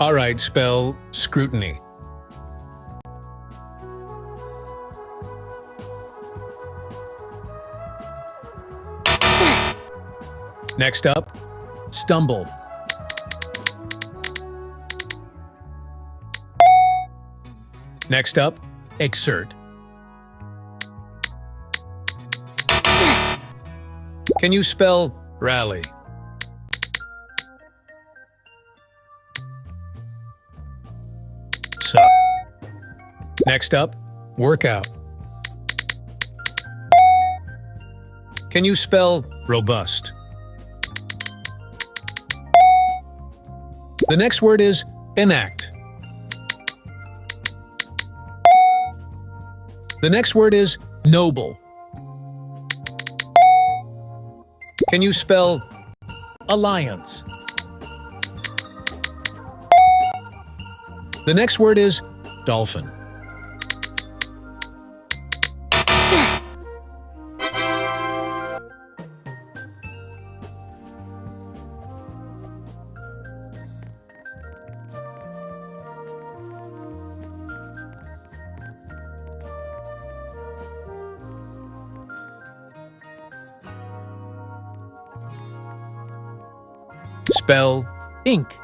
All right, spell scrutiny. Next up, stumble. Next up, exert. Can you spell rally? Suck. Next up, workout. Can you spell robust? The next word is enact. The next word is noble. Can you spell alliance? The next word is dolphin. Spell ink.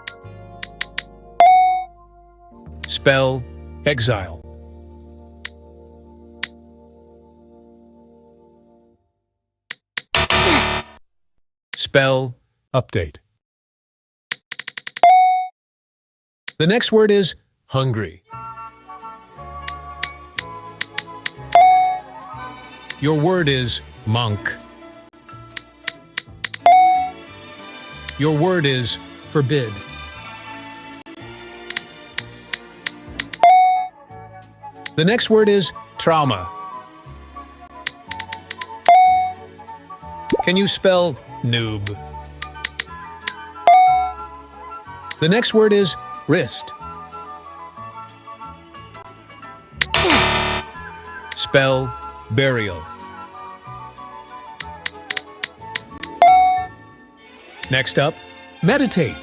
Spell exile. Spell update. The next word is hungry. Your word is monk. Your word is forbid. The next word is trauma. Can you spell noob? The next word is wrist. Spell burial. Next up, meditate.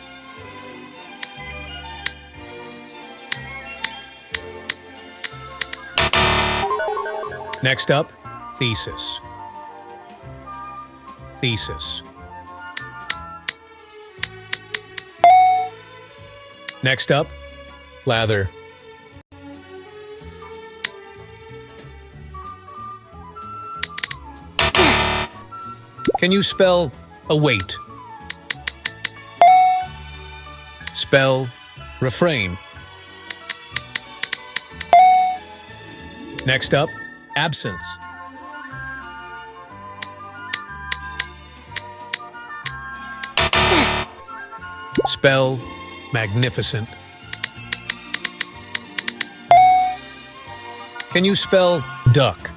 Next up, thesis. Thesis. Next up, lather. Can you spell await? Spell refrain. Next up, absence. Spell magnificent. Can you spell duck?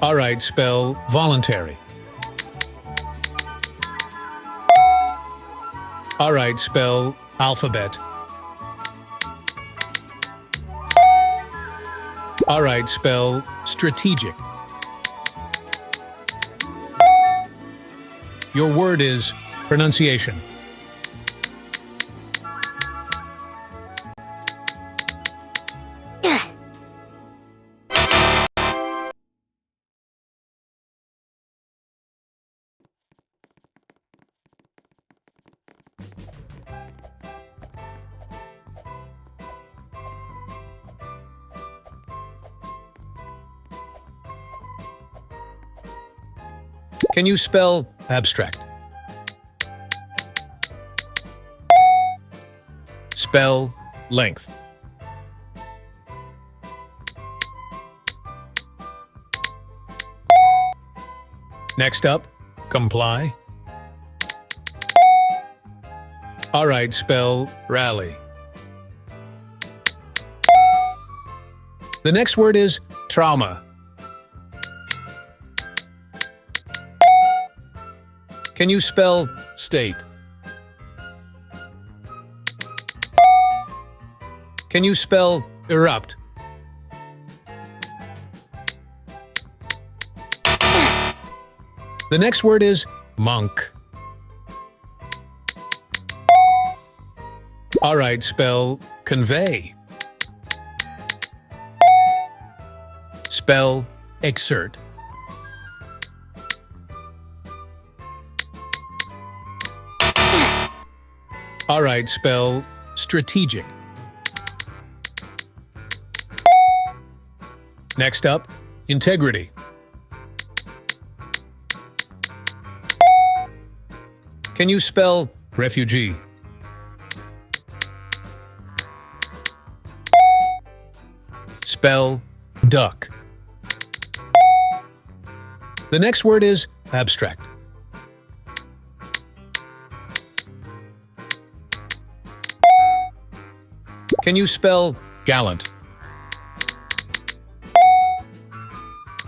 All right, spell voluntary. All right, spell alphabet. All right, spell strategic. Your word is pronunciation. Can you spell abstract? Spell length. Next up, comply. All right, spell rally. The next word is trauma. Can you spell state? Can you spell erupt? The next word is monk. All right, spell convey. Spell exert. All right, spell strategic. Next up, integrity. Can you spell refugee? Spell duck. The next word is abstract. Can you spell gallant?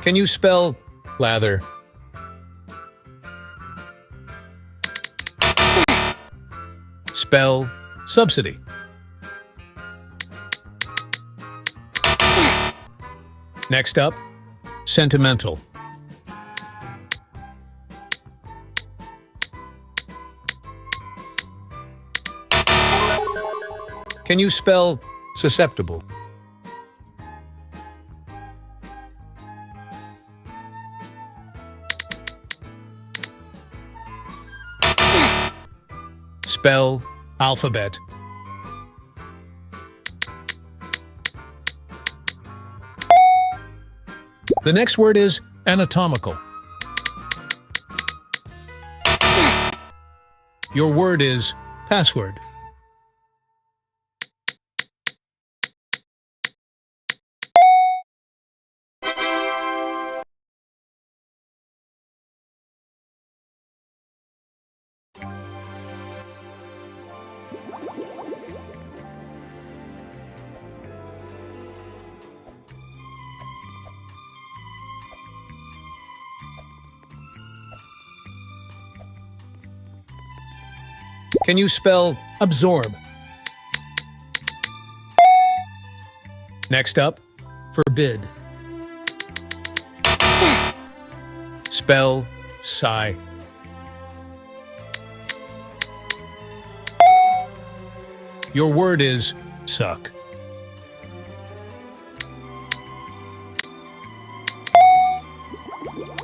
Can you spell lather? Spell subsidy. Next up, sentimental. Can you spell susceptible? Spell alphabet. The next word is anatomical. Your word is password. Can you spell absorb? Next up, forbid. Spell sigh. Your word is suck.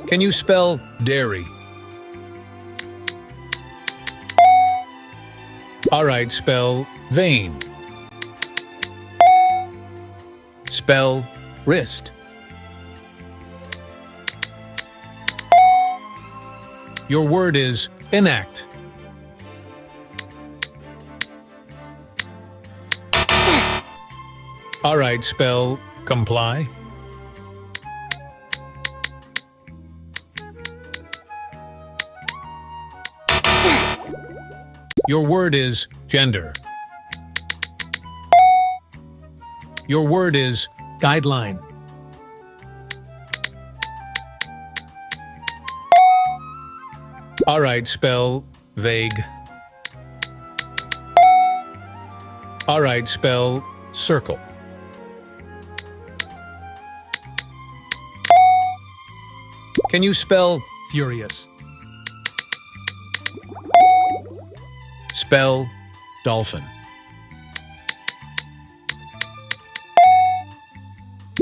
Can you spell dairy? All right, spell vein. Spell wrist. Your word is enact. All right, spell comply. Your word is gender. Your word is guideline. All right, spell vague. All right, spell circle. Can you spell furious? Spell dolphin.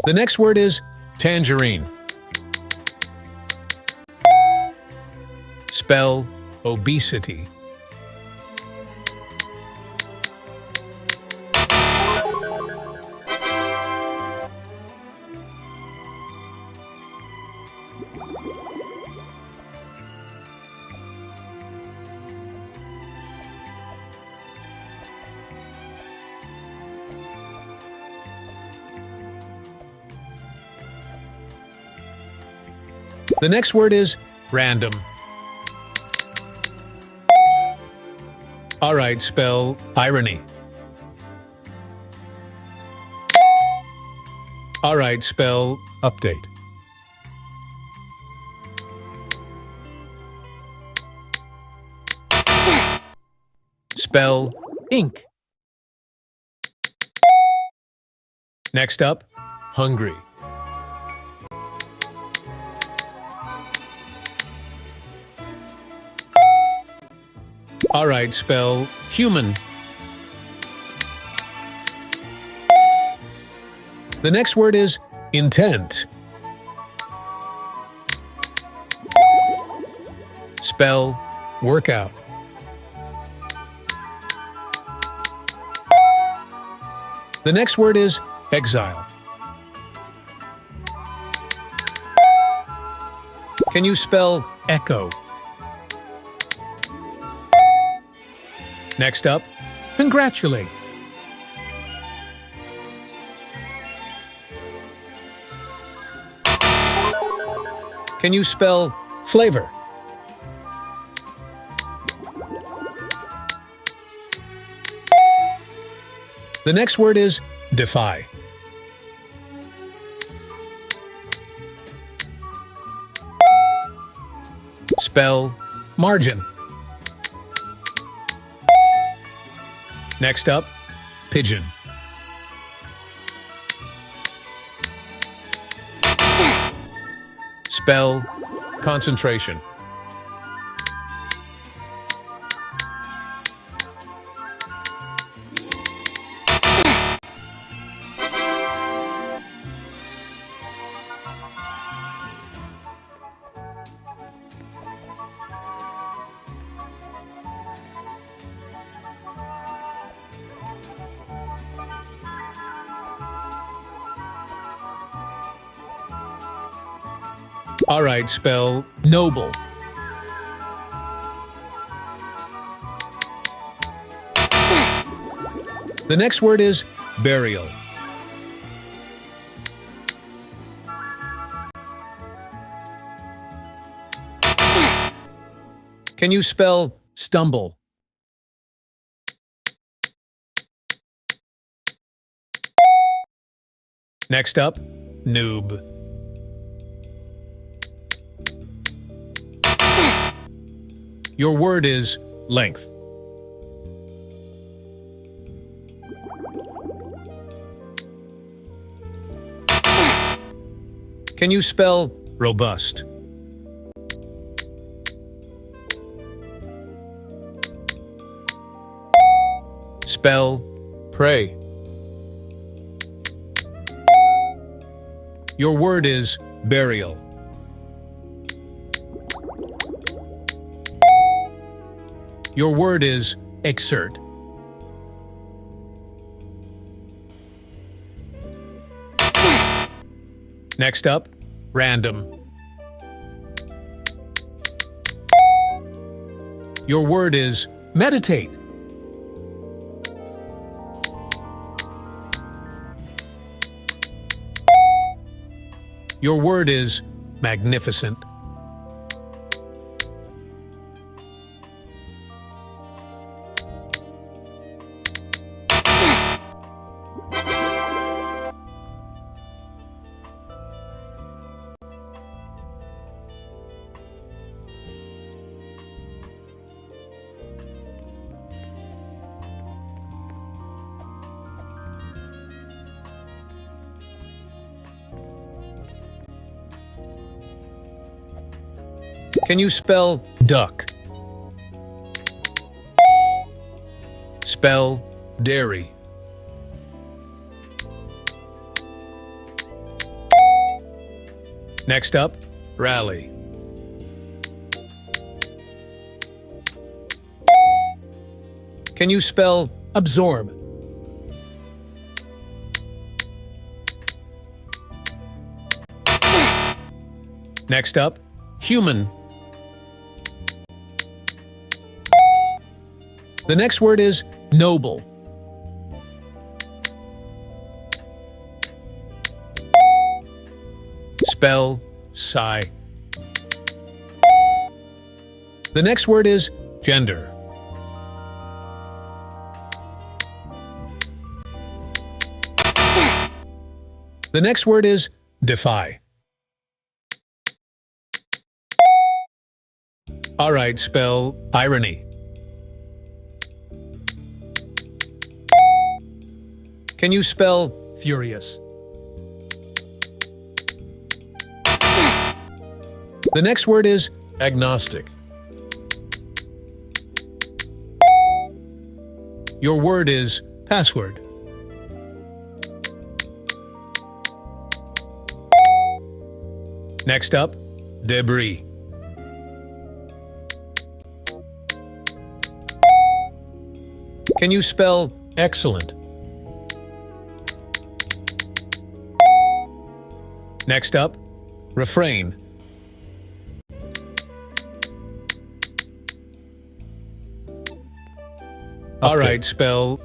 The next word is tangerine. Spell obesity. The next word is random. All right, spell irony. All right, spell update. Spell ink. Next up, hungry. All right, spell human. The next word is intent. Spell workout. The next word is exile. Can you spell echo? Next up, congratulate. Can you spell flavor? The next word is defy. Spell margin. Next up, pigeon. Spell concentration. All right, spell noble. The next word is burial. Can you spell stumble? Next up, noob. Your word is length. Can you spell robust? Spell pray. Your word is burial. Your word is exert. Next up, random. Your word is meditate. Your word is magnificent. Can you spell duck? Spell dairy. Next up, rally. Can you spell absorb? Next up, human. The next word is noble. Spell sigh. The next word is gender. The next word is defy. All right, spell irony. Can you spell furious? The next word is agnostic. Your word is password. Next up, debris. Can you spell excellent? Next up, refrain. All right, spell.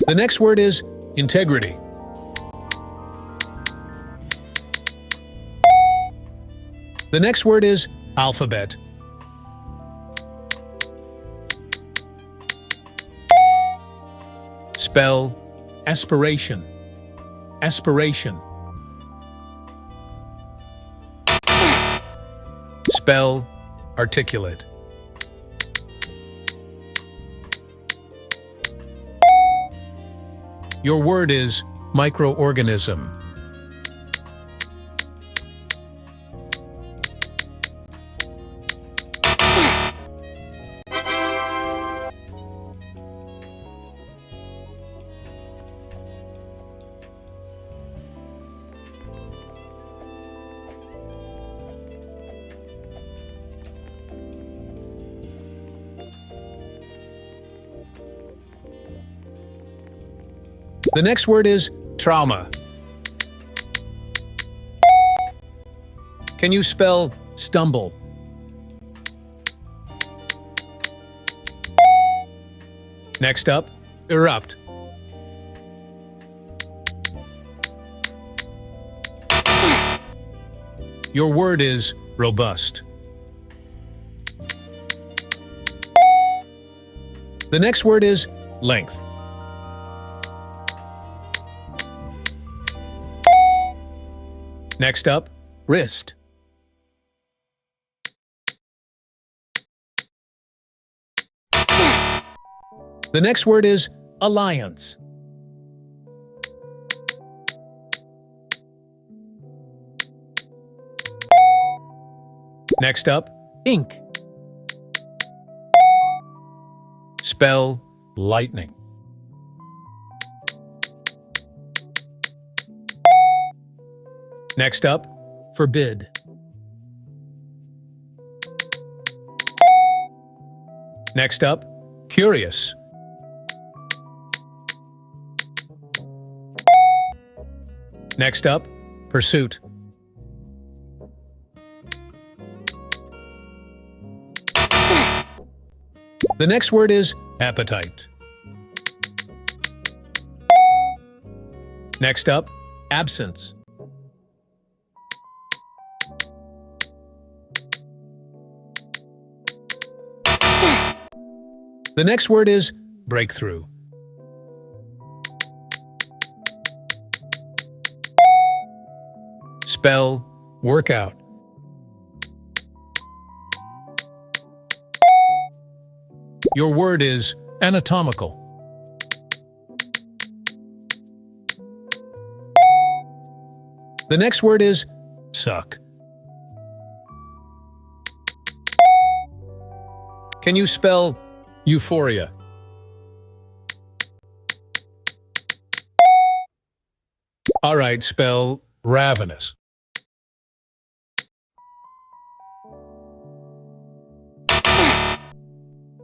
The next word is integrity. The next word is alphabet. Spell aspiration. Aspiration. Spell articulate. Your word is microorganism. The next word is trauma. Can you spell stumble? Next up, erupt. Your word is robust. The next word is length. Next up, wrist. The next word is alliance. Next up, ink. Spell lightning. Next up, forbid. Next up, curious. Next up, pursuit. The next word is appetite. Next up, absence. The next word is breakthrough. Spell workout. Your word is anatomical. The next word is suck. Can you spell euphoria? All right, spell ravenous.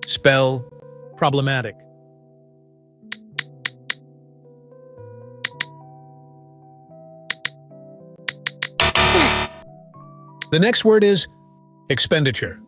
Spell problematic. The next word is expenditure.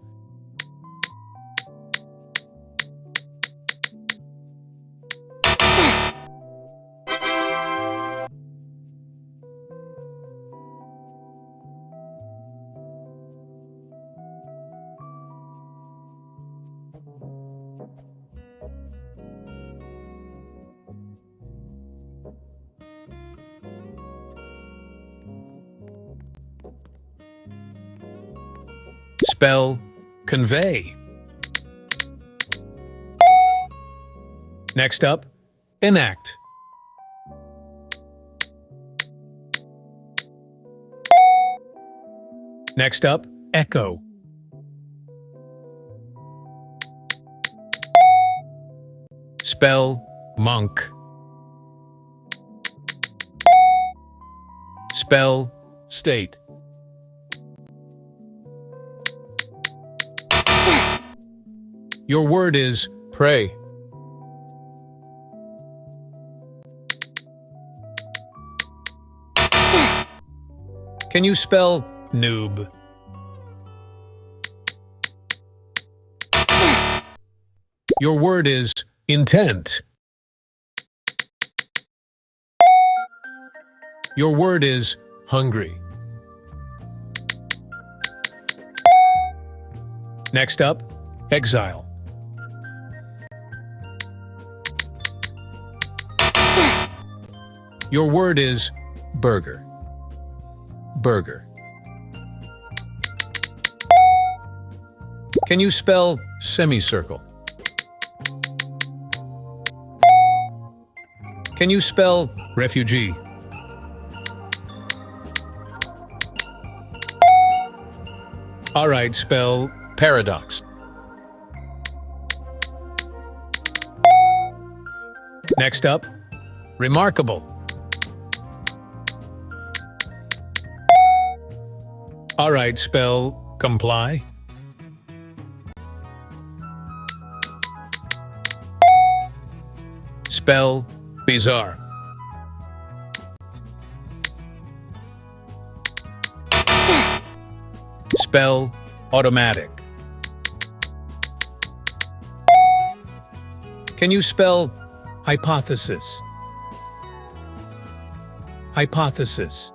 Spell convey. Next up, enact. Next up, echo. Spell monk. Spell state. Your word is pray. Can you spell noob? Your word is intent. Your word is hungry. Next up, exile. Your word is burger. Burger. Can you spell semicircle? Can you spell refugee? All right, spell paradox. Next up, remarkable. All right, spell comply. Spell bizarre. Spell automatic. Can you spell hypothesis? Hypothesis.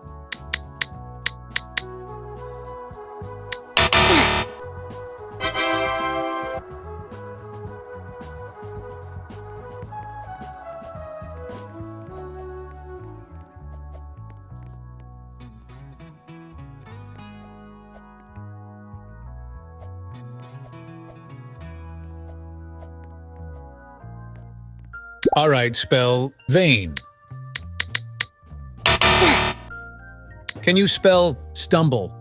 All right, spell vain. Can you spell stumble?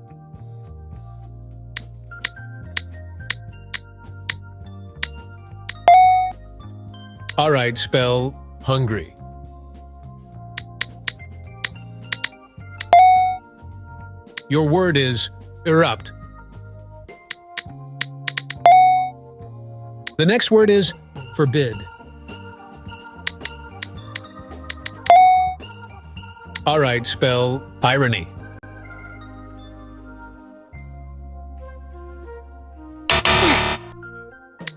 All right, spell hungry. Your word is erupt. The next word is forbid. All right, spell irony.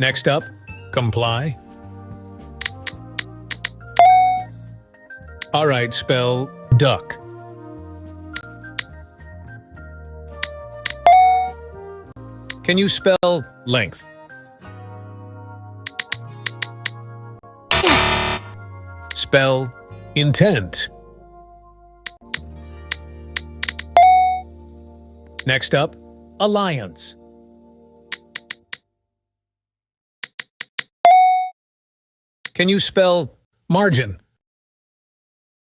Next up, comply. All right, spell duck. Can you spell length? Spell intent. Next up, alliance. Can you spell margin?